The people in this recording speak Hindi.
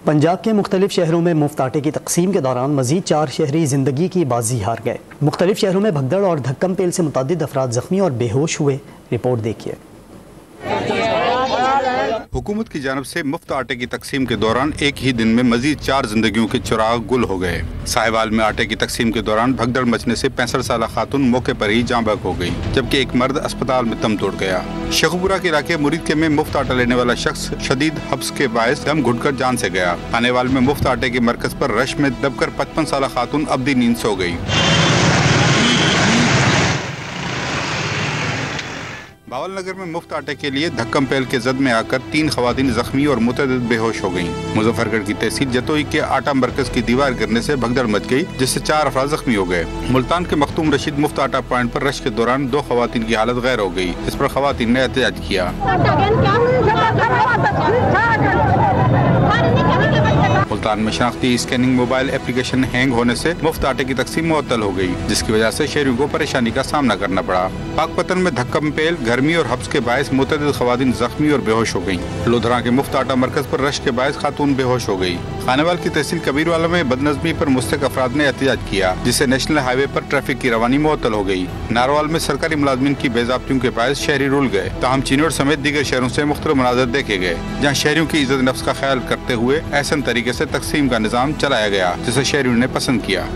पंजाब के मुख्तलिफ शहरों में मुफ्त आटे की तकसीम के दौरान मजीद 4 शहरी जिंदगी की बाजी हार गए। मुख्तलिफ शहरों में भगदड़ और धक्कम पेल से मुतअद्दिद अफराद जख्मी और बेहोश हुए। रिपोर्ट देखिए। हुकूमत की जानिब से मुफ्त आटे की तकसीम के दौरान एक ही दिन में मजीद 4 जिंदगियों के चिराग गुल हो गए। साहिवाल में आटे की तकसीम के दौरान भगदड़ मचने से 65 साल खातून मौके पर ही जाँ बहक हो गई, जबकि एक मर्द अस्पताल में दम तोड़ गया। शेखुपुरा के इलाके मुरीद में मुफ्त आटा लेने वाला शख्स शदीद हब्स के बायस दम घुटकर जान से गया। खानेवाल में मुफ्त आटे के मरकज पर रश में दबकर 55 साल खातून अब्दी नींद सो गई। बावलनगर में मुफ्त आटे के लिए धक्कम पेल के जद में आकर 3 खवातीन जख्मी और मुतअद्दिद बेहोश हो गयीं। मुजफ्फरगढ़ की तहसील जतोई के आटा मरकज की दीवार गिरने से भगदड़ मच गई, जिससे 4 अफराद जख्मी हो गए। मुल्तान के मखतूम रशीद मुफ्त आटा पॉइंट पर रश के दौरान 2 खवातीन की हालत गैर हो गई, इस पर खवातीन ने एहतजाज किया। मुल्तान में शनाख्ती स्कैनिंग मोबाइल एप्लीकेशन हैंग होने से मुफ्त आटे की तकसीम मुअत्तल हो गई, जिसकी वजह से शहरियों को परेशानी का सामना करना पड़ा। पाकपतन में धक्कम पेल, गर्मी और हब्स के बायस मुतअद्दिद खवातीन जख्मी और बेहोश हो गयी। लोधरा के मुफ्त आटा मरकज पर रश के बायस खातून बेहोश हो गयी। खानेवाल की तहसील कबीरवाला में बदनज़मी पर मुस्तक अफराद ने एहतजाज किया, जिससे नेशनल हाईवे पर ट्रैफिक की रवानी मुअत्तल हो गयी। नारवाल में सरकारी मुलाजमीन की बेज़ाब्तियों के बायस शहरी रुल गए। ताहम चिन्नौर समेत दीगर शहरों से मुख्तलिफ मनाज़र देखे गए, जहाँ शहरियों की इज्जत नफ्स का ख्याल करते हुए एहसन तरीके से तकसीम का निज़ाम चलाया गया, जिसे शहरियों ने पसंद किया।